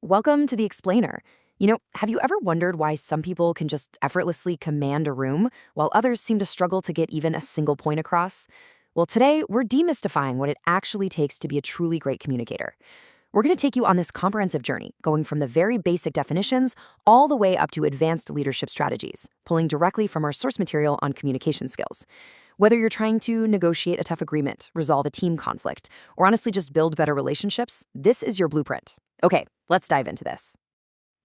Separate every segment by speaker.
Speaker 1: Welcome to The Explainer. Have you ever wondered why some people can just effortlessly command a room while others seem to struggle to get even a single point across? Well, today we're demystifying what it actually takes to be a truly great communicator. We're going to take you on this comprehensive journey, going from the very basic definitions all the way up to advanced leadership strategies, pulling directly from our source material on communication skills. Whether you're trying to negotiate a tough agreement, resolve a team conflict, or honestly just build better relationships, this is your blueprint. Okay, let's dive into this.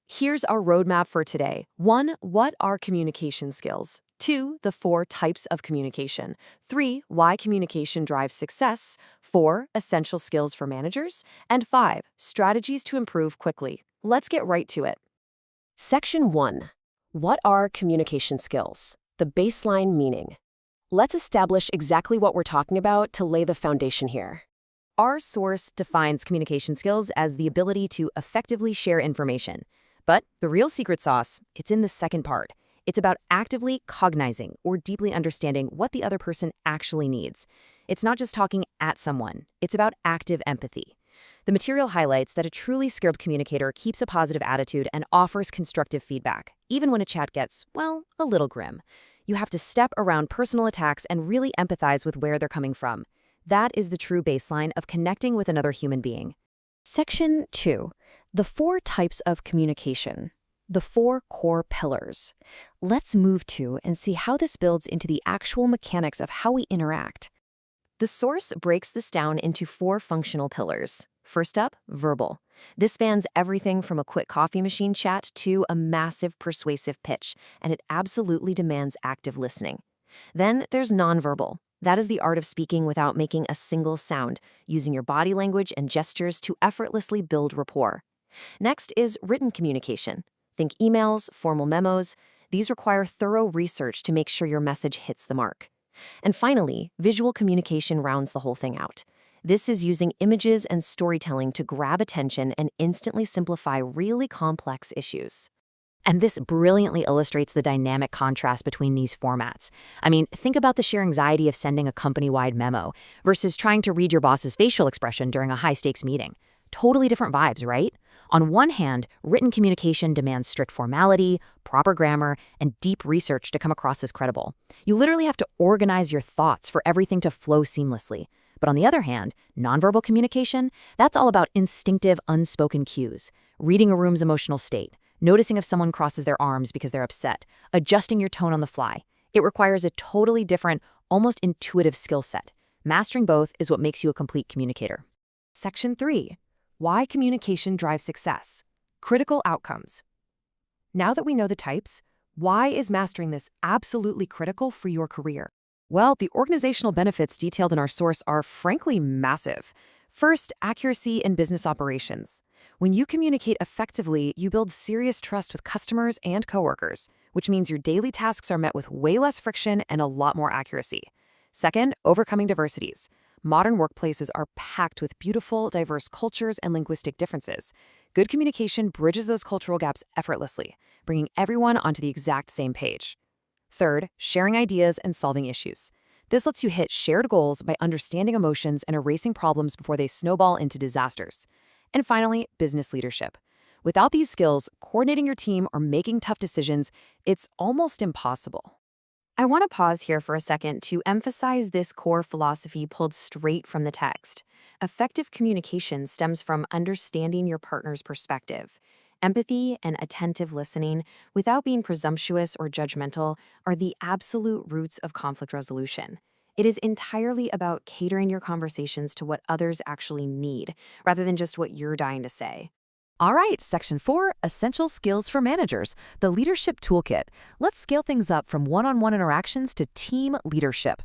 Speaker 1: Here's our roadmap for today. 1. What are communication skills? 2. The 4 types of communication. 3. Why communication drives success. 4. Essential skills for managers. And 5. Strategies to improve quickly. Let's get right to it.
Speaker 2: Section 1. What are communication skills? The baseline meaning. Let's establish exactly what we're talking about to lay the foundation here.
Speaker 1: Our source defines communication skills as the ability to effectively share information. But the real secret sauce, it's in the second part. It's about actively cognizing or deeply understanding what the other person actually needs. It's not just talking at someone, it's about active empathy. The material highlights that a truly skilled communicator keeps a positive attitude and offers constructive feedback, even when a chat gets, well, a little grim. You have to step around personal attacks and really empathize with where they're coming from. That is the true baseline of connecting with another human being.
Speaker 2: Section 2. The 4 types of communication. The 4 core pillars. Let's move to and see how this builds into the actual mechanics of how we interact.
Speaker 1: The source breaks this down into 4 functional pillars. First up, verbal. This spans everything from a quick coffee machine chat to a massive persuasive pitch, and it absolutely demands active listening. Then there's nonverbal. That is the art of speaking without making a single sound, using your body language and gestures to effortlessly build rapport. Next is written communication. Think emails, formal memos. These require thorough research to make sure your message hits the mark. And finally, visual communication rounds the whole thing out. This is using images and storytelling to grab attention and instantly simplify really complex issues. And this brilliantly illustrates the dynamic contrast between these formats. Think about the sheer anxiety of sending a company-wide memo versus trying to read your boss's facial expression during a high-stakes meeting. Totally different vibes, right? On one hand, written communication demands strict formality, proper grammar, and deep research to come across as credible. You literally have to organize your thoughts for everything to flow seamlessly. But on the other hand, nonverbal communication, that's all about instinctive, unspoken cues, reading a room's emotional state, noticing if someone crosses their arms because they're upset, adjusting your tone on the fly. It requires a totally different, almost intuitive skill set. Mastering both is what makes you a complete communicator. Section 3. Why communication drives success. Critical outcomes. Now that we know the types, why is mastering this absolutely critical for your career? Well, the organizational benefits detailed in our source are frankly massive. First, accuracy in business operations. When you communicate effectively, you build serious trust with customers and coworkers, which means your daily tasks are met with way less friction and a lot more accuracy. Second, overcoming diversities. Modern workplaces are packed with beautiful, diverse cultures and linguistic differences. Good communication bridges those cultural gaps effortlessly, bringing everyone onto the exact same page. Third, sharing ideas and solving issues. This lets you hit shared goals by understanding emotions and erasing problems before they snowball into disasters. And finally, business leadership. Without these skills, coordinating your team or making tough decisions, it's almost impossible. I want to pause here for a second to emphasize this core philosophy pulled straight from the text. Effective communication stems from understanding your partner's perspective. Empathy and attentive listening, without being presumptuous or judgmental, are the absolute roots of conflict resolution. It is entirely about catering your conversations to what others actually need, rather than just what you're dying to say.
Speaker 3: All right, Section 4, Essential Skills for Managers, the Leadership Toolkit. Let's scale things up from one-on-one interactions to team leadership.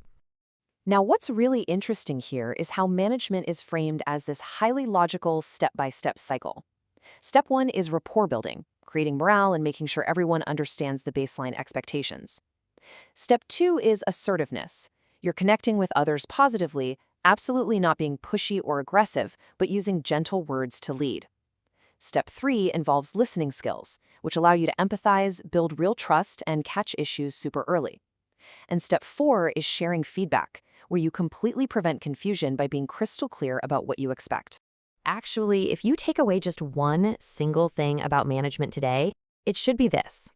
Speaker 1: Now, what's really interesting here is how management is framed as this highly logical step-by-step cycle. Step 1 is rapport building, creating morale and making sure everyone understands the baseline expectations. Step 2 is assertiveness. You're connecting with others positively, absolutely not being pushy or aggressive, but using gentle words to lead. Step 3 involves listening skills, which allow you to empathize, build real trust, and catch issues super early. And Step 4 is sharing feedback, where you completely prevent confusion by being crystal clear about what you expect. Actually, if you take away just one single thing about management today, it should be this.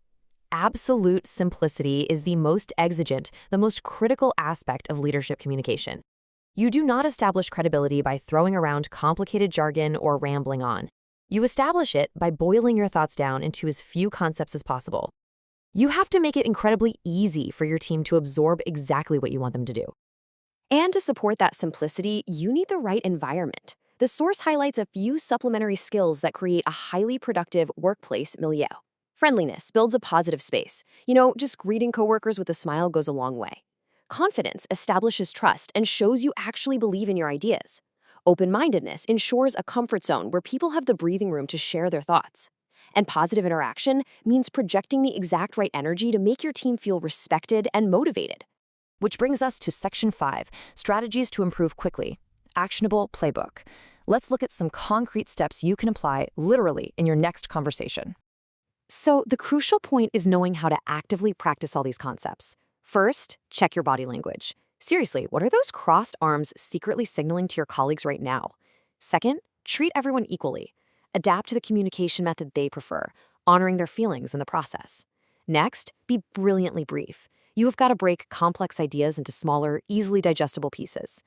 Speaker 1: Absolute simplicity is the most exigent, the most critical aspect of leadership communication. You do not establish credibility by throwing around complicated jargon or rambling on. You establish it by boiling your thoughts down into as few concepts as possible. You have to make it incredibly easy for your team to absorb exactly what you want them to do. And to support that simplicity, you need the right environment. The source highlights a few supplementary skills that create a highly productive workplace milieu. Friendliness builds a positive space. Just greeting coworkers with a smile goes a long way. Confidence establishes trust and shows you actually believe in your ideas. Open-mindedness ensures a comfort zone where people have the breathing room to share their thoughts. And positive interaction means projecting the exact right energy to make your team feel respected and motivated.
Speaker 2: Which brings us to Section 5, Strategies to Improve Quickly. Actionable Playbook. Let's look at some concrete steps you can apply literally in your next conversation.
Speaker 1: So the crucial point is knowing how to actively practice all these concepts. First, check your body language. Seriously, what are those crossed arms secretly signaling to your colleagues right now? Second, treat everyone equally. Adapt to the communication method they prefer, honoring their feelings in the process. Next, be brilliantly brief. You have got to break complex ideas into smaller, easily digestible pieces.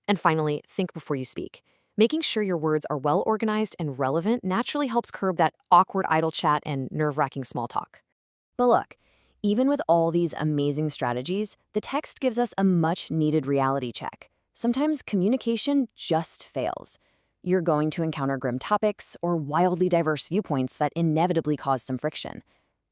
Speaker 1: And finally, think before you speak. Making sure your words are well organized and relevant naturally helps curb that awkward idle chat and nerve-wracking small talk.
Speaker 2: But look, even with all these amazing strategies, the text gives us a much-needed reality check. Sometimes communication just fails. You're going to encounter grim topics or wildly diverse viewpoints that inevitably cause some friction.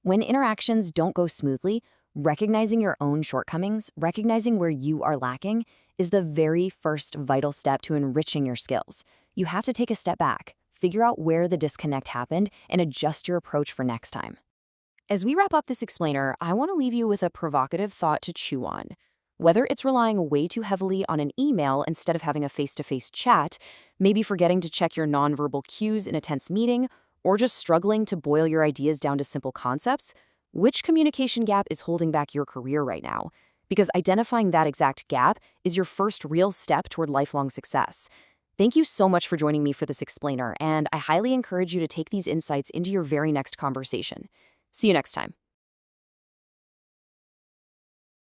Speaker 2: When interactions don't go smoothly, recognizing your own shortcomings, recognizing where you are lacking, is the very first vital step to enriching your skills. You have to take a step back, figure out where the disconnect happened, and adjust your approach for next time. As we wrap up this explainer, I want to leave you with a provocative thought to chew on. Whether it's relying way too heavily on an email instead of having a face-to-face chat, maybe forgetting to check your nonverbal cues in a tense meeting, or just struggling to boil your ideas down to simple concepts, which communication gap is holding back your career right now? Because identifying that exact gap is your first real step toward lifelong success. Thank you so much for joining me for this explainer, and I highly encourage you to take these insights into your very next conversation. See you next time.